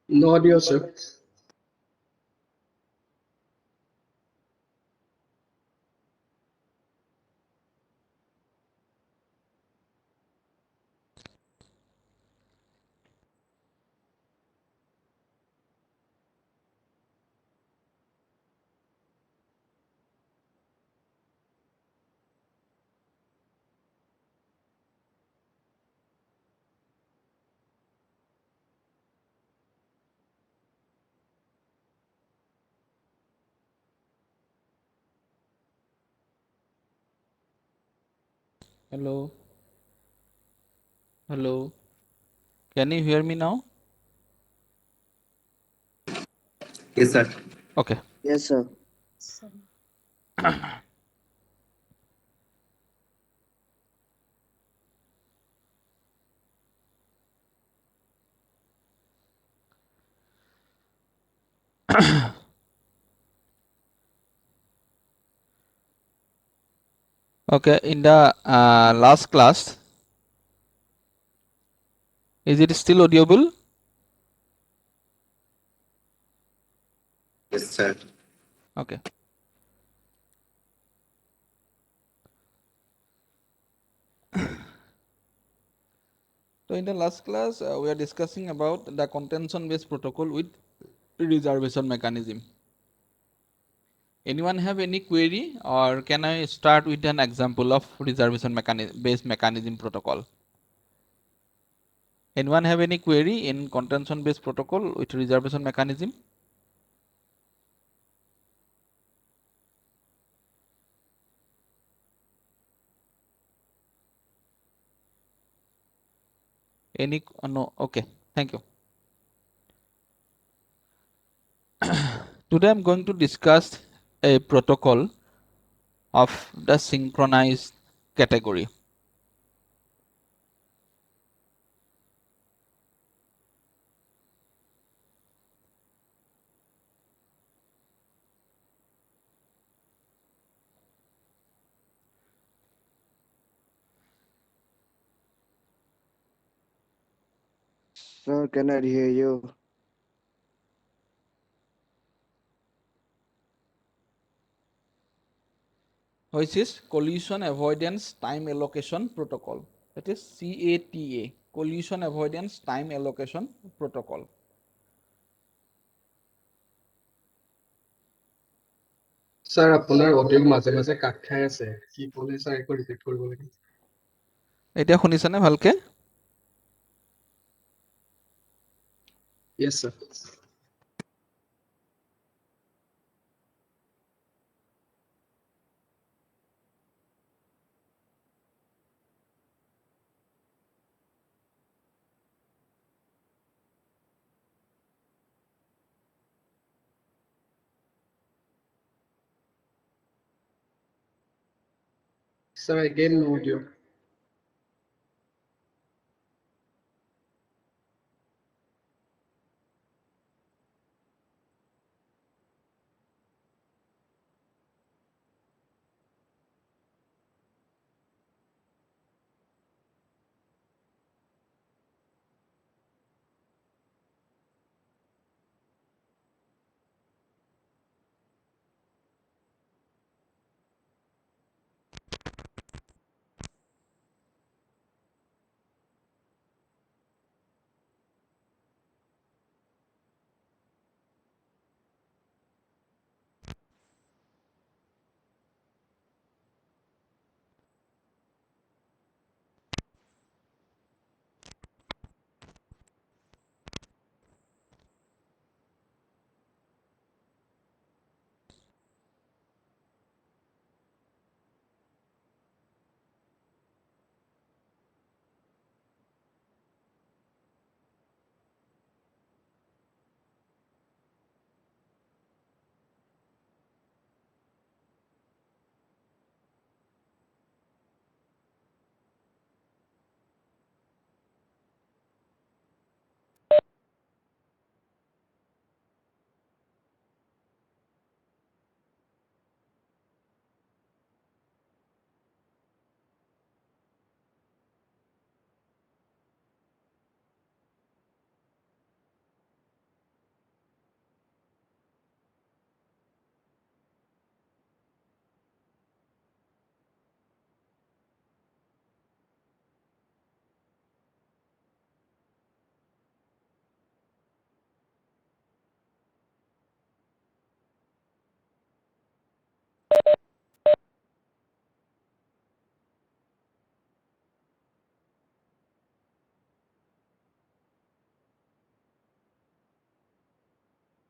No audio, sir. Hello, hello. Can you hear me now? Yes, sir. Okay. Yes, sir. Okay. In the last class, is it still audible? Yes, sir. Okay. So in the last class, we are discussing about the contention-based protocol with reservation mechanism. Anyone have any query, or can I start with an example of reservation based mechanism protocol? Anyone have any query in contention-based protocol with reservation mechanism? Any? No. Okay. Thank you. Today I'm going to discuss a protocol of the synchronized category. Sir, cannot hear you. Which is collision avoidance time allocation protocol. That is CATA, collision avoidance time allocation protocol. Sir, আপোনাৰ audio মাজে মাজে কাট খাই আছে। কি ক'লে sir একো repeat কৰিব লাগে। এতিয়া শুনিছানে ভালকে? Yes, sir. Sir, again no audio.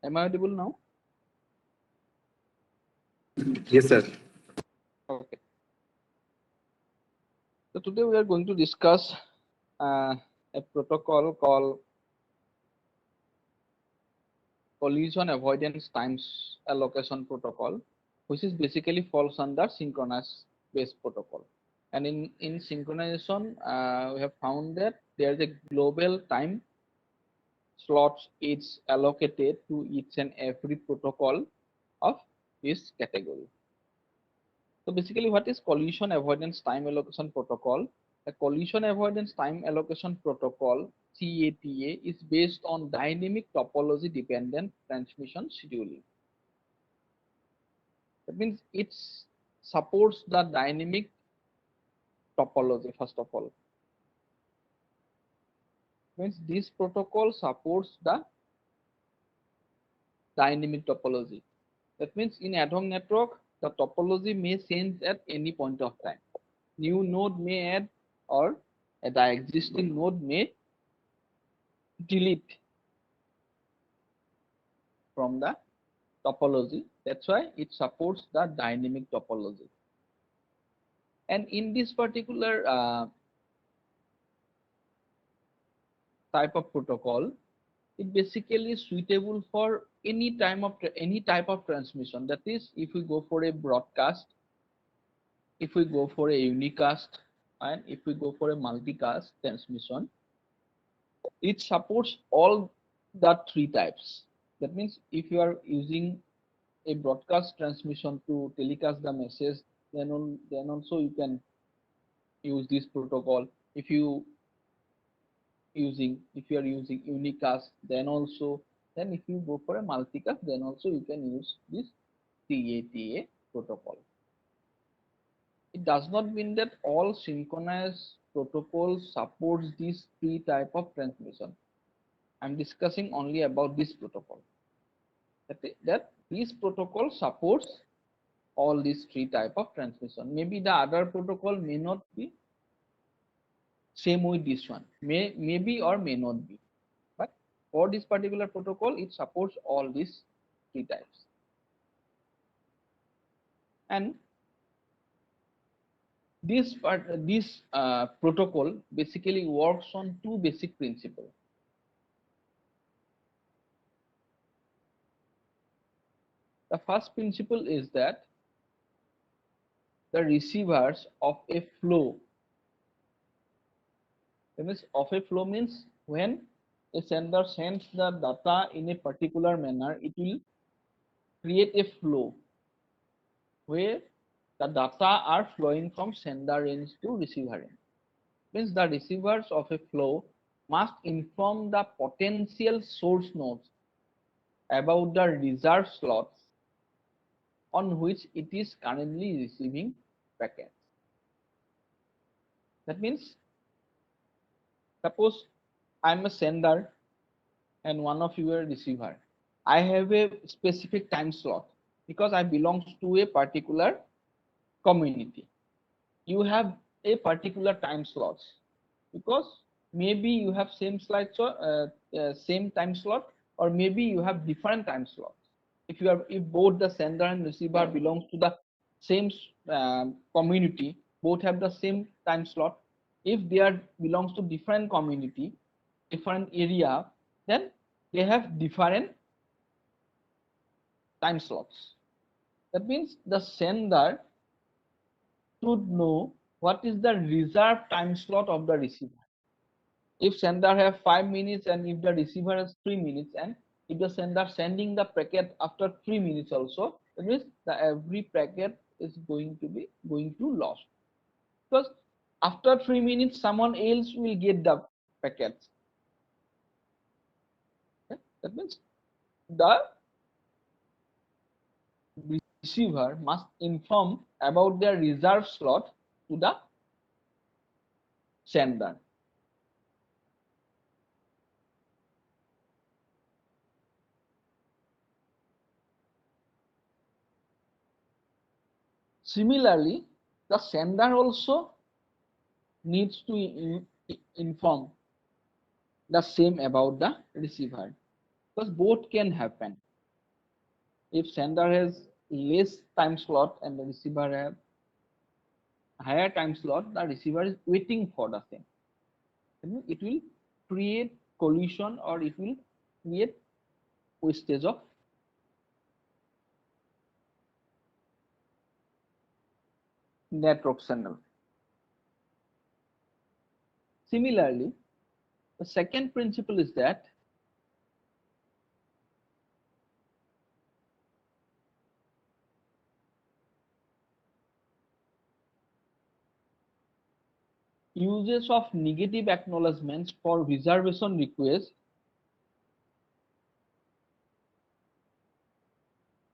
Am I audible now? Yes, sir. Okay. So today we are going to discuss a protocol called collision avoidance times allocation protocol, which is basically falls under synchronous based protocol. And in synchronization, we have found that there is a global time slots is allocated to each and every protocol of this category. So basically, what is collision avoidance time allocation protocol? A collision avoidance time allocation protocol (CATA) is based on dynamic topology dependent transmission scheduling. That means it supports the dynamic topology first of all. Means this protocol supports the dynamic topology. That means in ad hoc network, the topology may change at any point of time. New node may add or the existing node may delete from the topology. That's why it supports the dynamic topology. And in this particular type of protocol, it basically is suitable for any type of transmission. That is, if we go for a broadcast, if we go for a unicast, and if we go for a multicast transmission, it supports all the three types. That means if you are using a broadcast transmission to telecast the message, then also you can use this protocol. If you are using unicast, then if you go for a multicast, then also you can use this CATA protocol. It does not mean that all synchronous protocols supports these three type of transmission. I'm discussing only about this protocol. That this protocol supports all these three type of transmission. Maybe the other protocol may not be same with this one. Maybe or may not be. But for this particular protocol, it supports all these three types. And this protocol basically works on two basic principles. The first principle is that the receivers of a flow, means when a sender sends the data in a particular manner, it will create a flow where the data are flowing from sender end to receiver end. Means the receivers of a flow must inform the potential source nodes about the reserved slots on which it is currently receiving packets. That means, suppose I'm a sender and one of you are a receiver. I have a specific time slot because I belong to a particular community. You have a particular time slots because maybe you have same time slot, or maybe you have different time slots. If both the sender and receiver belongs to the same community, both have the same time slot. If they are belongs to different community, different area, then they have different time slots. That means the sender should know what is the reserved time slot of the receiver. If sender have 5 minutes and if the receiver has 3 minutes, and if the sender sending the packet after 3 minutes also, that means the every packet is going to lost, because after 3 minutes someone else will get the packets. Okay? That means the receiver must inform about their reserve slot to the sender. Similarly, the sender also needs to inform the same about the receiver, because both can happen. If sender has less time slot and the receiver have higher time slot, the receiver is waiting for the same. It will create collision, or it will create wastage of network signal. Similarly, the second principle is that uses of negative acknowledgements for reservation requests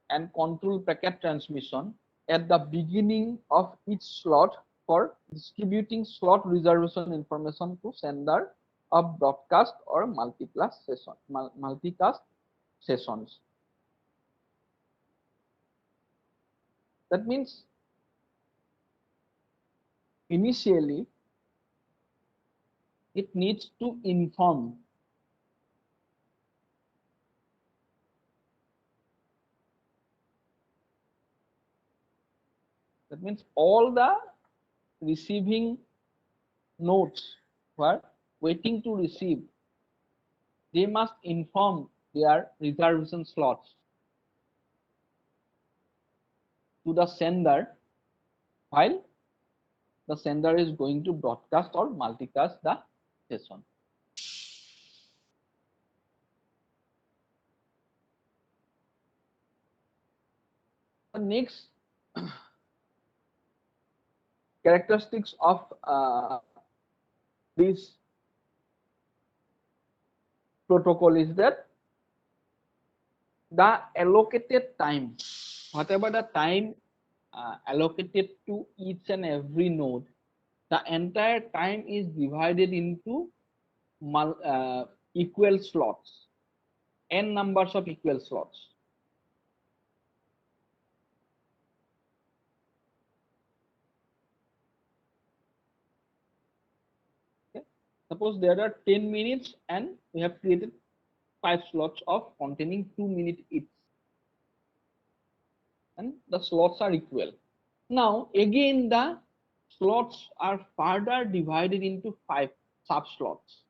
and control packet transmission at the beginning of each slot for distributing slot reservation information to sender of broadcast or multicast sessions. That means initially it needs to inform that means all the receiving nodes who are waiting to receive, they must inform their reservation slots to the sender while the sender is going to broadcast or multicast the session. The next characteristics of this protocol is that the allocated time, whatever the time allocated to each and every node, the entire time is divided into equal slots, n numbers of equal slots. Okay. Suppose there are 10 minutes and we have created 5 slots of containing 2 minutes each, and the slots are equal. Now again the slots are further divided into 5 sub slots,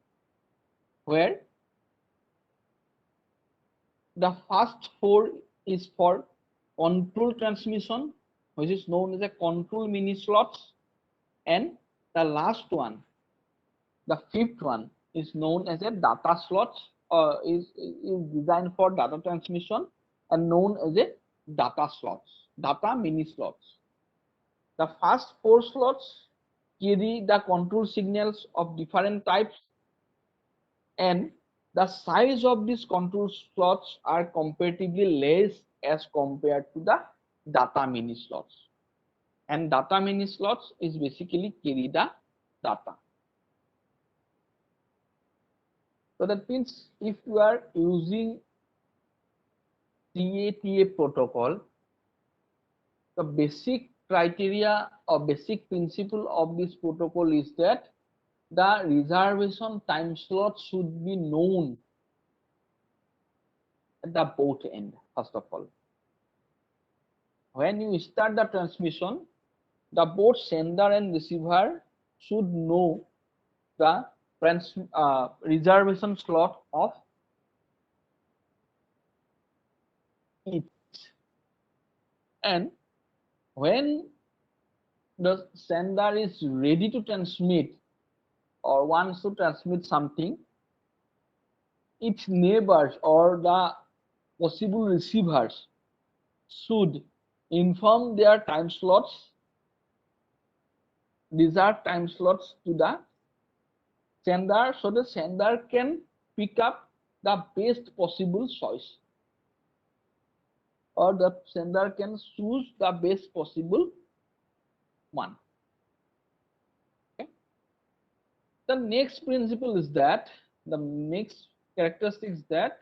where the first 4 is for control transmission, which is known as a control mini slots, and the last one, the 5th one, is known as a data slots, is designed for data transmission and known as a data slots, data mini slots. The first 4 slots carry the control signals of different types, and the size of these control slots are comparatively less as compared to the data mini slots. And data mini slots is basically carry the data. So that means if you are using CATA protocol, the basic criteria or basic principle of this protocol is that the reservation time slot should be known at the both end. First of all, when you start the transmission, the both sender and receiver should know the reservation slot of each, and when the sender is ready to transmit or wants to transmit something, its neighbors or the possible receivers should inform their time slots, reserved time slots to the sender, so the sender can pick up the best possible choice, or the sender can choose the best possible one. Okay. The next principle is that the next characteristic is that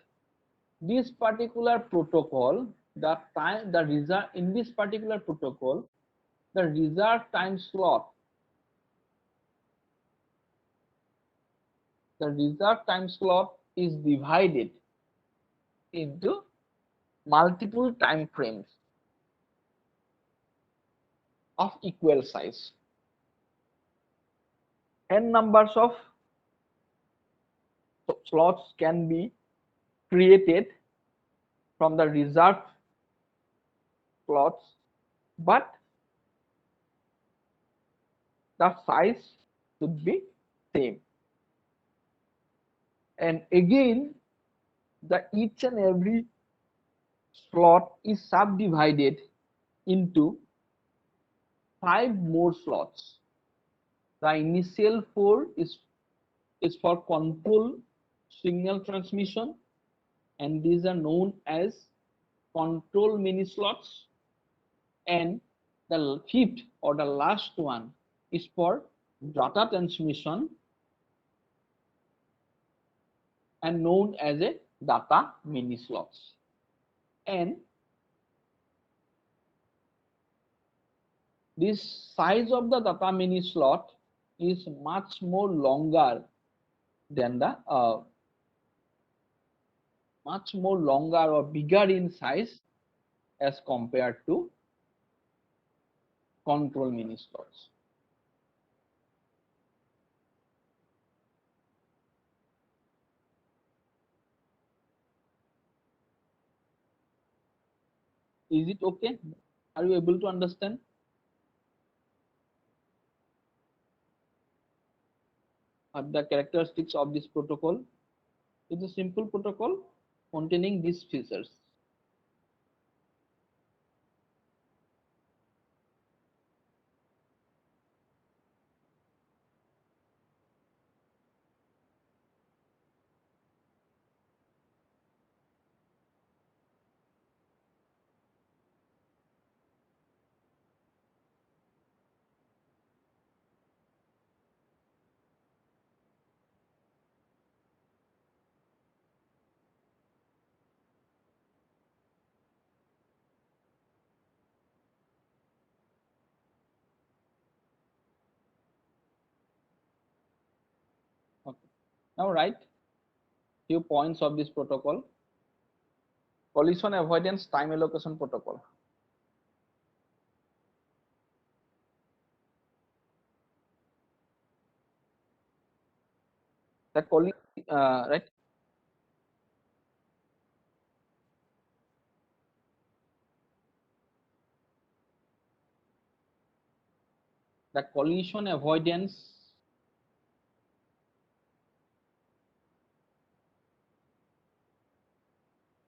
this particular protocol, the reserve in this particular protocol, the reserved time slot, is divided into multiple time frames of equal size. N numbers of slots can be created from the reserved slots, but the size should be same. And again, the each and every slot is subdivided into 5 more slots. The initial 4 is for control signal transmission, and these are known as control mini slots. And the fifth or the last one is for data transmission and known as a data mini slots. And this size of the data mini slot is much more longer than the much more longer or bigger in size as compared to control mini slots. Is it okay? Are you able to understand? The characteristics of this protocol? It's a simple protocol containing these features. Okay. Now write few points of this protocol. Collision avoidance time allocation protocol. The right. The collision avoidance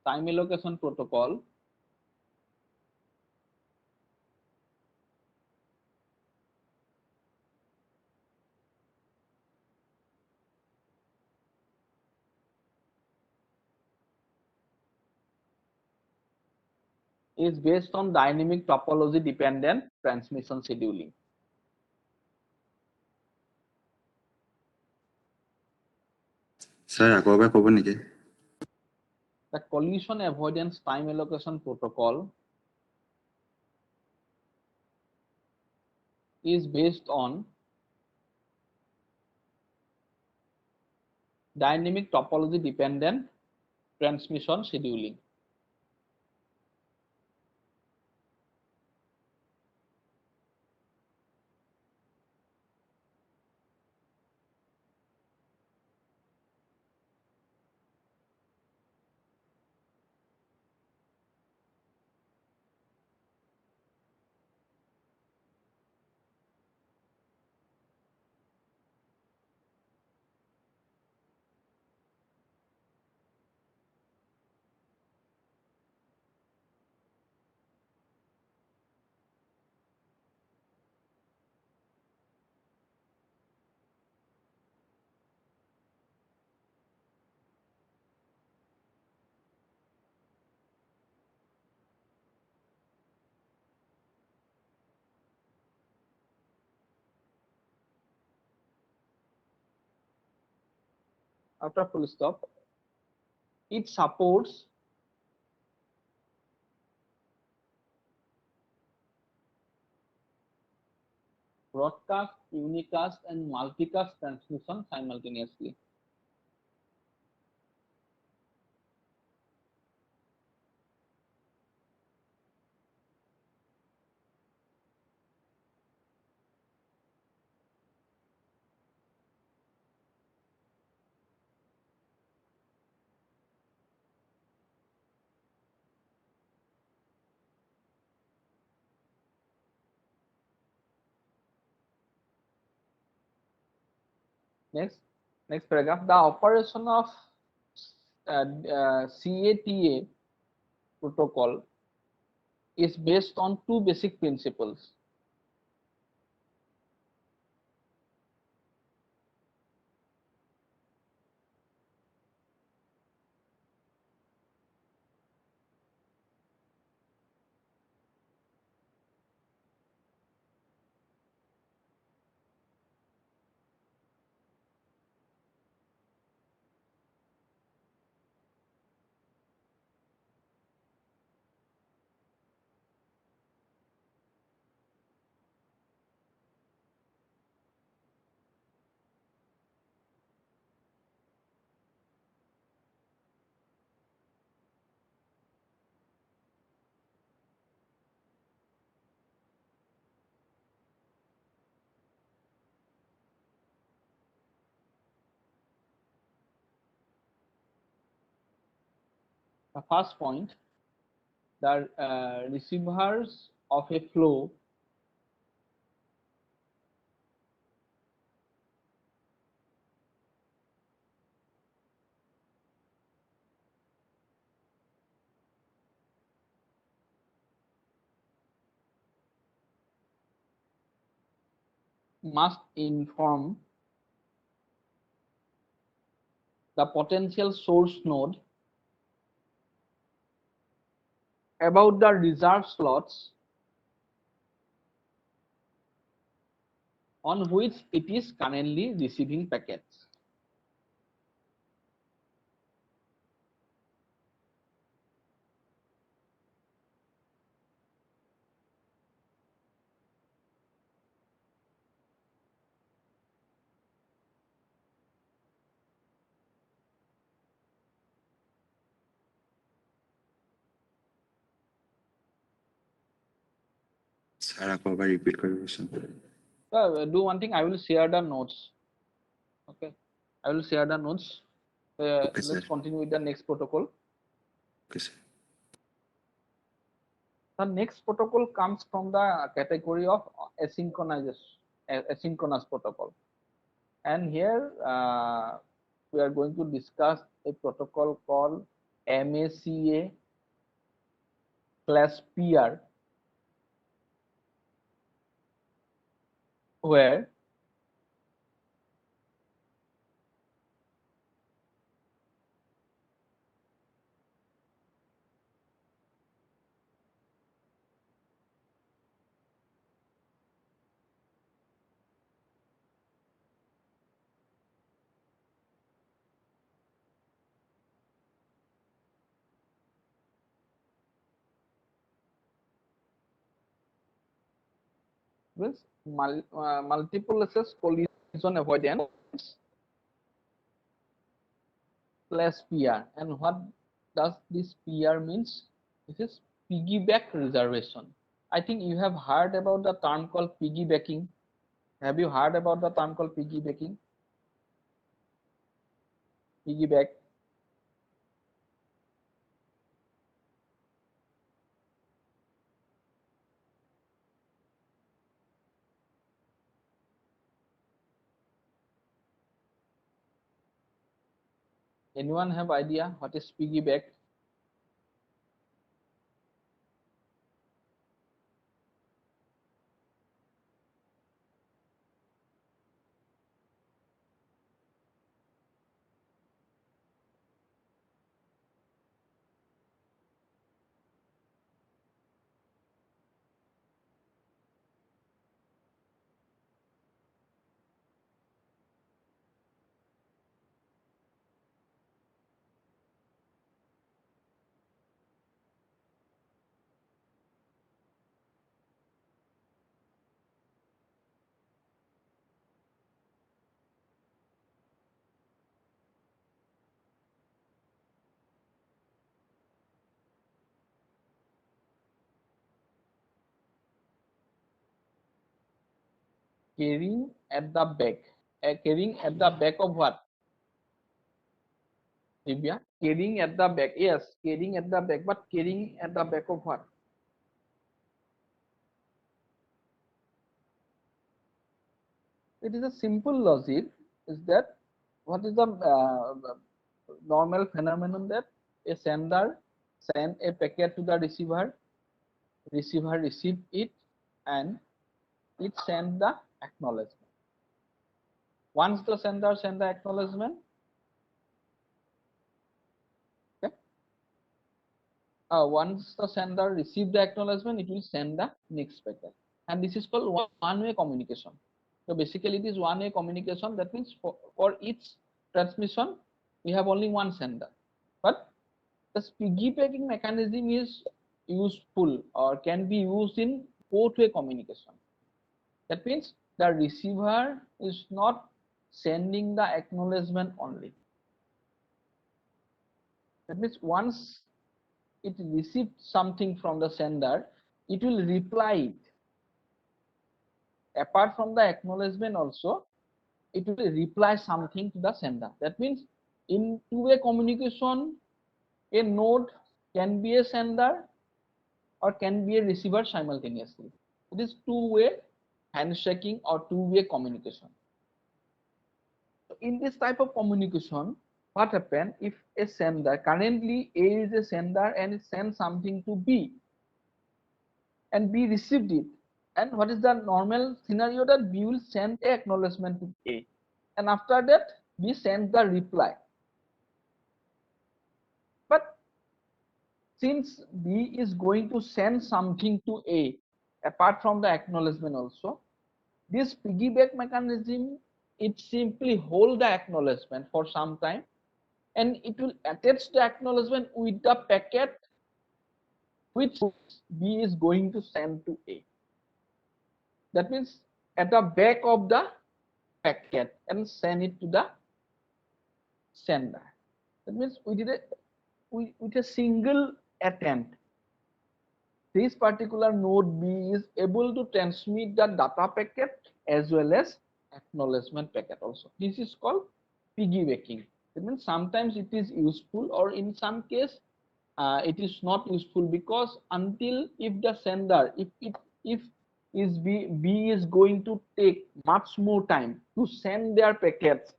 time allocation protocol is based on dynamic topology dependent transmission scheduling. Sir, আকৌ এবাৰ ক'ব নেকি? The collision avoidance time allocation protocol is based on dynamic topology dependent transmission scheduling. After full stop, it supports broadcast, unicast, and multicast transmission simultaneously. Next paragraph. The operation of CATA protocol is based on two basic principles. The first point, the receivers of a flow must inform the potential source node about the reserved slots on which it is currently receiving packets. Sir, আকৌ এবাৰ repeat কৰিবচোন। Do one thing, I will share the notes. Okay, I will share the notes. Okay, Let's sir. continue with the next protocol. Okay, sir. The next protocol comes from the category of asynchronous protocol. And here we are going to discuss a protocol called MACA/PR, where with multiple access collision avoidance plus PR. And what does this PR means? This is piggyback reservation. I think you have heard about the term called piggybacking. Have you heard about the term called piggybacking? Piggyback. Anyone have idea what is piggyback? Carrying at the back. Carrying at the back of what? Divya? Carrying at the back. Yes, carrying at the back. But carrying at the back of what? It is a simple logic. is that what is the normal phenomenon that a sender send a packet to the receiver, receiver receive it, and it send the acknowledgement. Once the sender send the acknowledgement, okay, once the sender receive the acknowledgement, it will send the next packet, and this is called one-way communication. So basically, it is one-way communication. That means for each transmission, we have only one sender. But the piggybacking mechanism is useful or can be used in both-way communication. That means the receiver is not sending the acknowledgement only. That means once it received something from the sender, it will reply it. Apart from the acknowledgement also, it will reply something to the sender. That means in two-way communication, a node can be a sender or can be a receiver simultaneously. It is two-way handshaking or two-way communication. So in this type of communication, what happens if a sender, currently A is a sender and it sends something to B, and B received it, and what is the normal scenario that B will send a acknowledgement to A, and after that B sends the reply. But since B is going to send something to A apart from the acknowledgement also, this piggyback mechanism, it simply hold the acknowledgement for some time, and it will attach the acknowledgement with the packet which B is going to send to A. That means at the back of the packet and send it to the sender. That means with a single attempt, this particular node B is able to transmit the data packet as well as acknowledgement packet also. This is called piggybacking. That means sometimes it is useful, or in some case it is not useful, because until if the sender, if is B is going to take much more time to send their packets,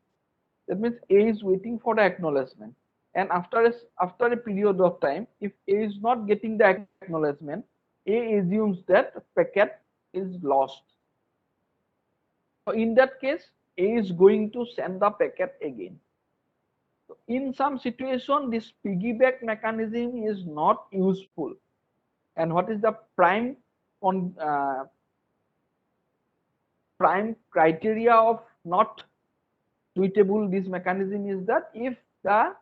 that means A is waiting for the acknowledgement, and after a period of time, if A is not getting the acknowledgement, A assumes that packet is lost. So in that case, A is going to send the packet again. So in some situation, this piggyback mechanism is not useful. And what is the on prime criteria of not suitable this mechanism is that if the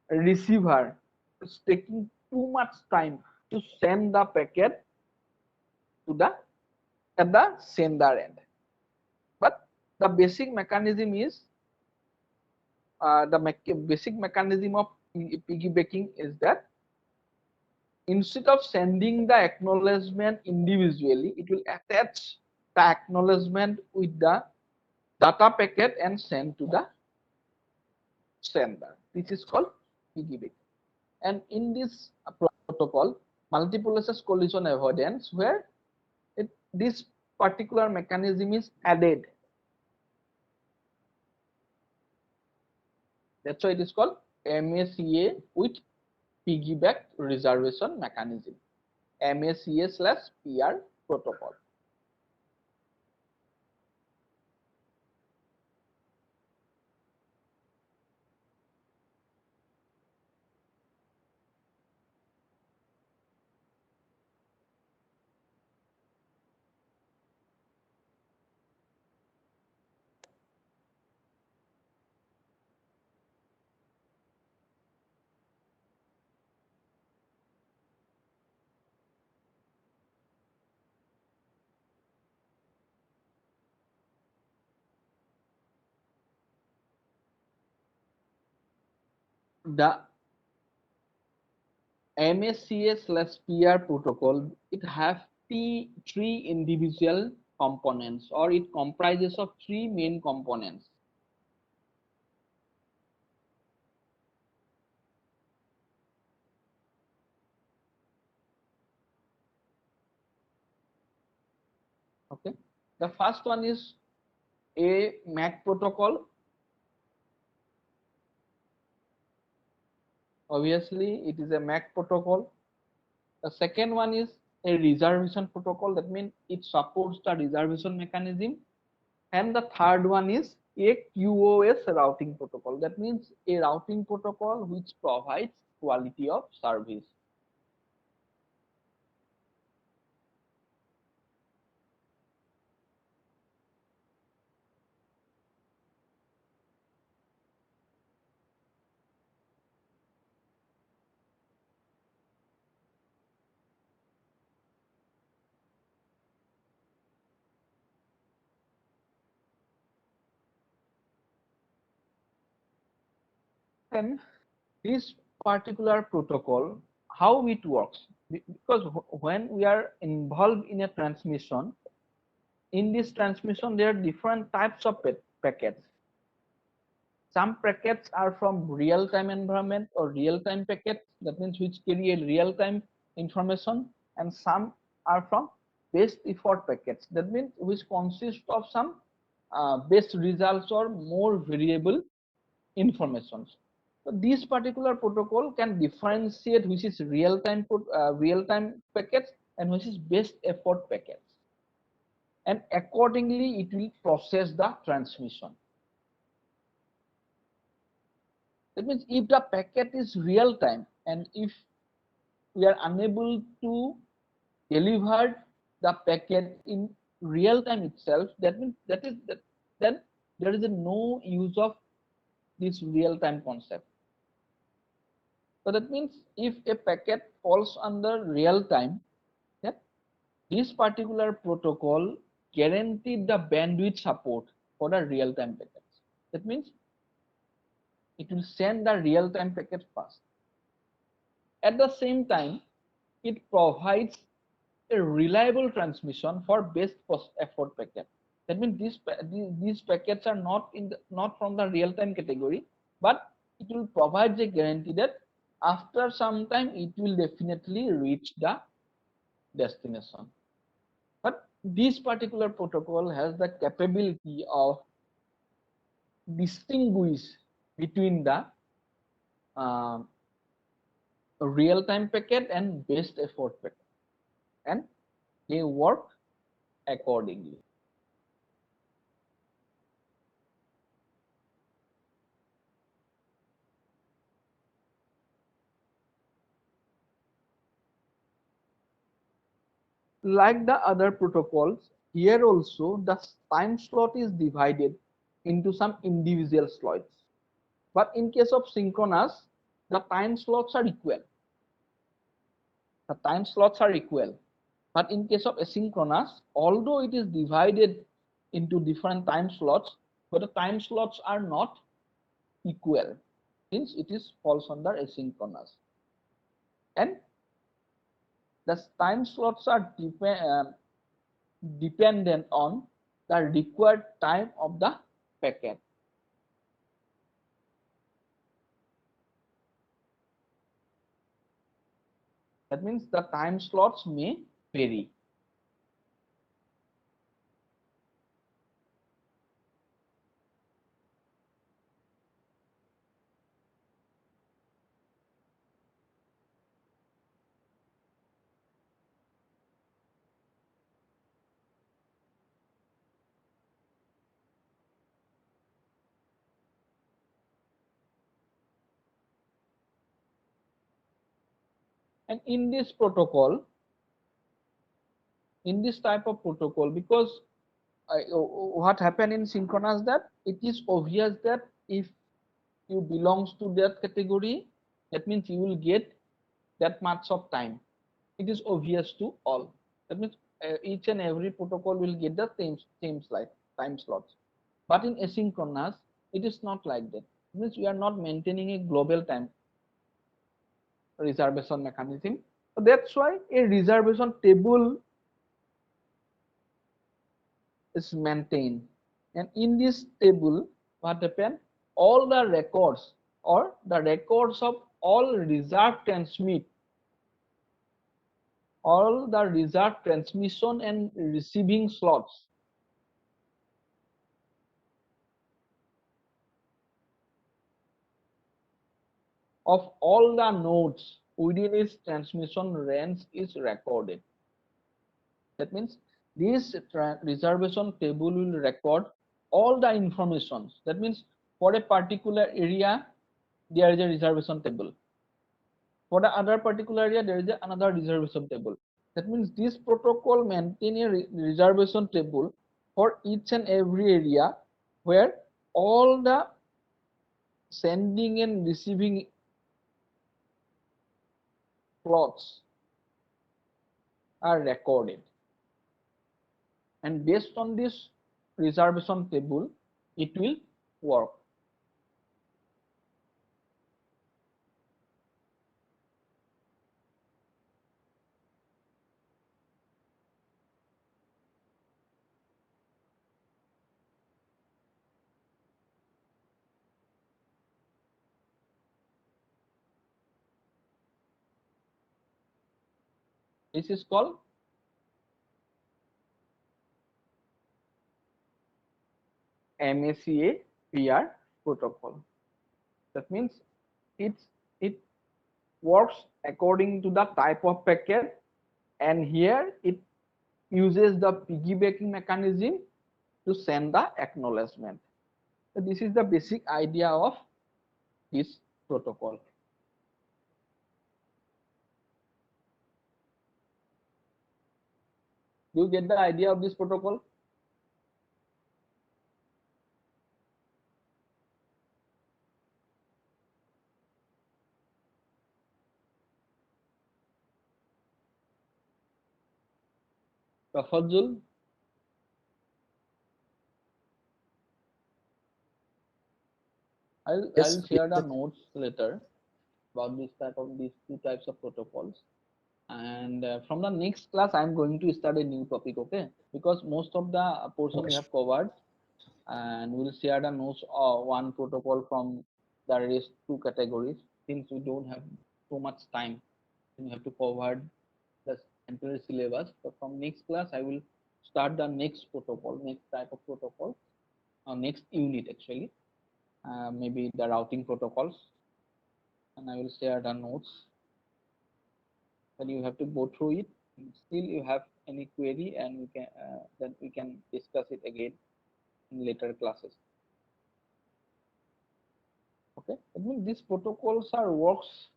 receiver is taking too much time to send the packet to the at the sender end. But the basic mechanism is basic mechanism of piggybacking is that instead of sending the acknowledgement individually, it will attach the acknowledgement with the data packet and send to the sender. This is called piggyback. And in this protocol, multiple access collision avoidance, where this particular mechanism is added. That's why it is called MACA with piggyback reservation mechanism. MACA/PR protocol. The MACA/PR protocol, it have three individual components, or it comprises of three main components. Okay, the first one is a MAC protocol. Obviously, it is a MAC protocol. The second one is a reservation protocol. That means it supports the reservation mechanism. And the third one is a QoS routing protocol. That means a routing protocol which provides quality of service. Then this particular protocol, how it works, because when we are involved in a transmission, in this transmission there are different types of packets. Some packets are from real-time environment or real-time packets, that means which carry a real-time information, and some are from best effort packets, that means which consist of some best results or more variable informations. So this particular protocol can differentiate which is real-time packets and which is best effort packets, and accordingly it will process the transmission. That means if the packet is real time and if we are unable to deliver the packet in real time itself, that means then there is no use of this real time concept. So that means if a packet falls under real time, then this particular protocol guaranteed the bandwidth support for the real time packets. That means it will send the real time packet fast. At the same time, it provides a reliable transmission for best effort packet. That means these packets are not from the real time category, but it will provide a guarantee that after some time it will definitely reach the destination. But this particular protocol has the capability of distinguish between the uh, real time packet and best effort packet, and they work accordingly. Like the other protocols, here also the time slot is divided into some individual slots. But in case of synchronous, the time slots are equal. The time slots are equal. But in case of asynchronous, although it is divided into different time slots, but the time slots are not equal, since it is falls under asynchronous. And the time slots are dependent on the required time of the packet. That means the time slots may vary. And in this protocol, in this type of protocol, because what happened in synchronous, that it is obvious that if you belongs to that category, that means you will get that much of time. It is obvious to all. That means each and every protocol will get the same slide time slots. But in asynchronous, it is not like that. It means we are not maintaining a global time reservation mechanism. So that's why a reservation table is maintained. And in this table, what happened? All the records or the records of all reserved transmission and receiving slots of all the nodes within its transmission range is recorded. That means this reservation table will record all the information. That means for a particular area, there is a reservation table. For the other particular area, there is another reservation table. That means this protocol maintain a reservation table for each and every area where all the sending and receiving plots are recorded. And based on this reservation table, it will work. This is called MACA PR protocol. That means it works according to the type of packet, and here it uses the piggybacking mechanism to send the acknowledgement. So this is the basic idea of this protocol. Do you get the idea of this protocol? Tafadzul? I'll share the notes later about these two types of protocols. And from the next class, I'm going to start a new topic, okay? Because most of the portion we have covered, and we'll share the notes of one protocol from the rest two categories. Since we don't have so much time, we have to cover the entire syllabus. So from next class, I will start the next protocol, next type of protocol, next unit actually, maybe the routing protocols, and I will share the notes. And you have to go through it. Still, you have any query, and we can then we can discuss it again in later classes. Okay, I mean these protocols are works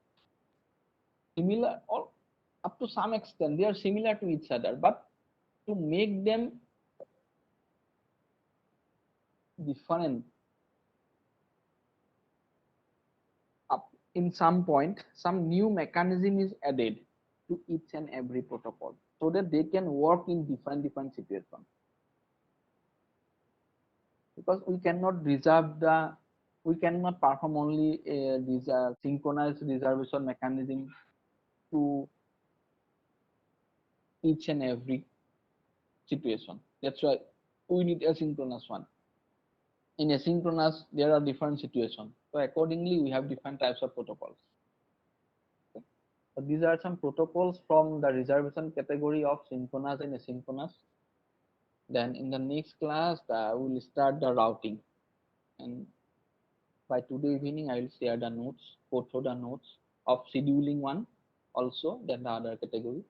similar or up to some extent they are similar to each other, but to make them different up in some point, some new mechanism is added to each and every protocol so that they can work in different situations. Because we cannot we cannot perform only a synchronized reservation mechanism to each and every situation. That's why we need asynchronous one. In asynchronous, there are different situations. So accordingly, we have different types of protocols. Okay. So these are some protocols from the reservation category of synchronous and asynchronous. Then in the next class, we will start the routing. And by today evening, I will share the notes, go through the notes of scheduling one also, then the other category.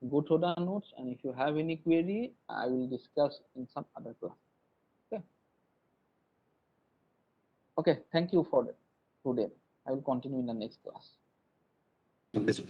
Go through the notes, and if you have any query, I will discuss in some other class. Okay. Okay, thank you for today. I will continue in the next class. Okay, sir.